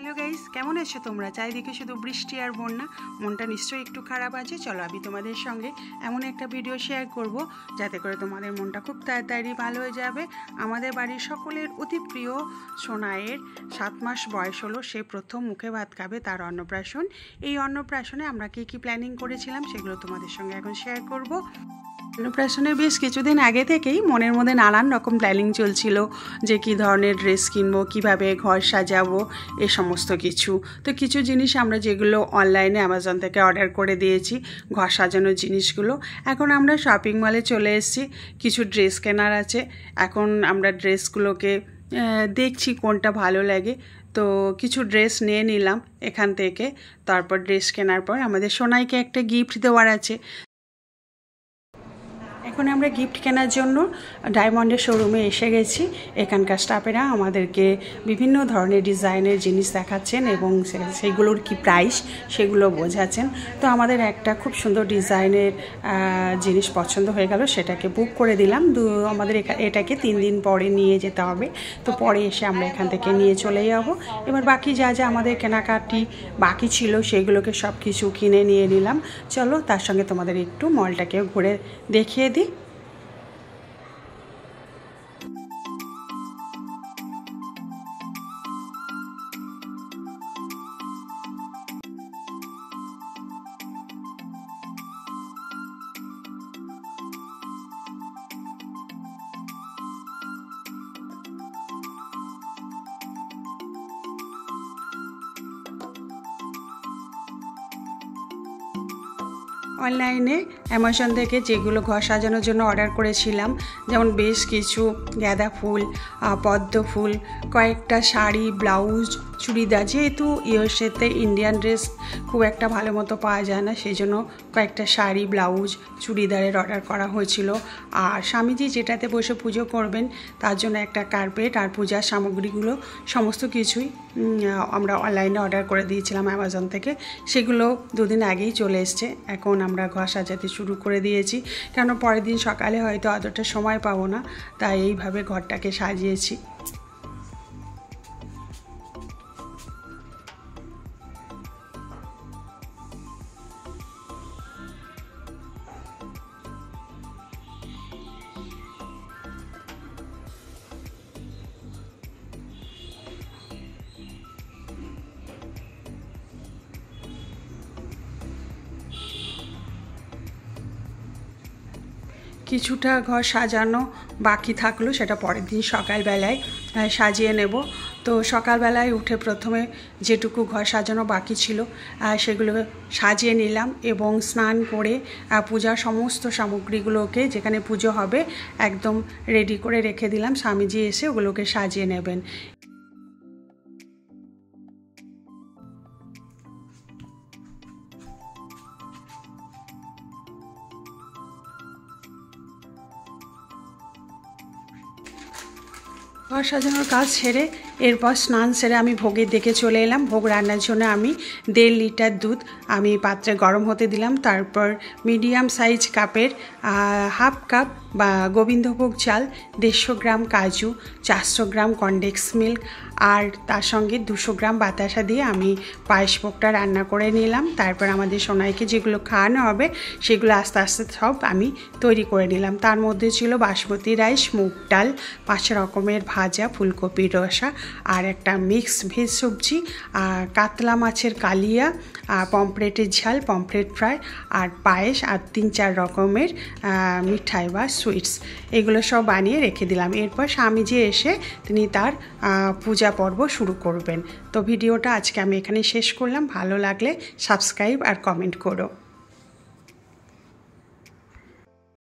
Hello guys केमन आछो तोमरा चारिदिके शुधु बृष्टि और बन्या मनटा निश्चयई एकटु खाराप आछे। चलो आमि तोमादेर संगे एमन एकटा भिडियो शेयर करब जाते करे तोमादेर मनटा खूब ताड़ाताड़ि भालो हये जाबे। आमादेर बाड़िर सकलेर अति प्रिय सोनाइয়ের 7 मास बयस हलो से प्रथम मुखे भात खाबे तार अन्नप्राशन। এই अन्नप्राशने आमरा কি प्लानिंग करेছিলাম সেগুলো তোমাদের সঙ্গে এখন শেয়ার করব। अन्नप्राशনের বেশ কিছুদিন আগে থেকেই মনের মধ্যে নানান রকম প্ল্যানিং চলছিল যে কী ধরনের ড্রেস কিনবো, কিভাবে ঘর সাজাবো, এই সমস্ত কিছু। তো কিছু জিনিস আমরা যেগুলো অনলাইনে অ্যামাজন থেকে অর্ডার করে দিয়েছি ঘর সাজানোর জিনিসগুলো, এখন আমরা শপিং মলে চলে এসেছি। কিছু ড্রেস কেনার আছে, এখন আমরা ড্রেসগুলোকে দেখছি কোনটা ভালো লাগে। তো কিছু ড্রেস নিয়ে নিলাম এখান থেকে। তারপর ড্রেস কেনার পর আমাদের সোনাইকে একটা গিফট দেওয়ার আছে। এখন আমরা গিফট কেনার জন্য ডায়মন্ডের শোরুমে এসে গেছি। এখানকার স্টাফেরা আমাদেরকে বিভিন্ন ধরনের ডিজাইনের জিনিস দেখাচ্ছেন এবং সেগুলোর কি প্রাইস সেগুলো বোঝাচ্ছেন। তো আমাদের একটা খুব সুন্দর ডিজাইনের জিনিস পছন্দ হয়ে গেল, সেটাকে বুক করে দিলাম। আমাদের এটাকে 3 দিন পরে নিয়ে যেতে হবে। তো পরে এসে আমরা এখান থেকে নিয়ে চলে যাব। এবার বাকি যা যা আমাদের কেনাকাটি বাকি ছিল সেগুলোকে সব কিছু কিনে নিয়ে নিলাম। চলো তার সঙ্গে তোমাদের একটু মলটাকে ঘুরে দেখিয়ে দিই। অনলাইনে অ্যামাজন থেকে যেগুলো ঘর সাজানোর জন্য অর্ডার করেছিলাম, যেমন বেশ কিছু গাঁদা ফুল, পদ্ম ফুল, কয়েকটা শাড়ি, ব্লাউজ, চুড়িদার। যেহেতু ইউএসএতে ইন্ডিয়ান ড্রেস খুব একটা ভালো মতো পাওয়া যায় না, সেই জন্য কয়েকটা শাড়ি, ব্লাউজ, চুড়িদারের অর্ডার করা হয়েছিল। আর স্বামীজি যেটাতে বসে পুজো করবেন তার জন্য একটা কার্পেট আর পূজার সামগ্রীগুলো সমস্ত কিছুই আমরা অনলাইনে অর্ডার করে দিয়েছিলাম অ্যামাজন থেকে। সেগুলো 2 দিন আগেই চলে এসছে। এখন আমরা ঘর সাজাতে শুরু করে দিয়েছি, কেন পরের দিন সকালে হয়তো অতটা সময় পাবো না, তাই এইভাবে ঘরটাকে সাজিয়েছি। কিছুটা ঘর সাজানো বাকি থাকলো, সেটা পরের দিন সকালবেলায় সাজিয়ে নেব। তো সকালবেলায় উঠে প্রথমে যেটুকু ঘর সাজানো বাকি ছিল সেগুলো সাজিয়ে নিলাম এবং স্নান করে পূজার সমস্ত সামগ্রীগুলোকে যেখানে পুজো হবে একদম রেডি করে রেখে দিলাম। স্বামীজি এসে ওগুলোকে সাজিয়ে নেবেন। ঘর সাজানোর কাজ সেরে এরপর স্নান সেরে আমি ভোগের দিকে চলে এলাম। ভোগ রান্নার জন্য আমি 1.5 লিটার দুধ আমি পাত্রে গরম হতে দিলাম। তারপর মিডিয়াম সাইজ কাপের 1/2 কাপ বা গোবিন্দভোগ চাল, 150 গ্রাম কাজু, 400 গ্রাম কনডেন্স মিল্ক আর তার সঙ্গে 200 গ্রাম বাতাসা দিয়ে আমি পায়েস ভোগটা রান্না করে নিলাম। তারপর আমাদের সোনাইকে যেগুলো খাওয়ানো হবে সেগুলো আস্তে আস্তে সব আমি তৈরি করে নিলাম। তার মধ্যে ছিল বাসমতি রাইস, মুগ ডাল, 5 রকমের ভাজা, ফুলকপির রসা আর একটা মিক্স ভেজ সবজি, কাতলা মাছের কালিয়া, পমফ্রেটের ঝাল, পমফ্রেট ফ্রাই আর পায়েস আর 3-4 রকমের মিঠাই বা সুইটস, এগুলো সব বানিয়ে রেখে দিলাম। এরপর স্বামীজি এসে তিনি তার পূজা পর্ব শুরু করবেন। তো ভিডিওটা আজকে আমি এখানে শেষ করলাম। ভালো লাগলে সাবস্ক্রাইব আর কমেন্ট করো।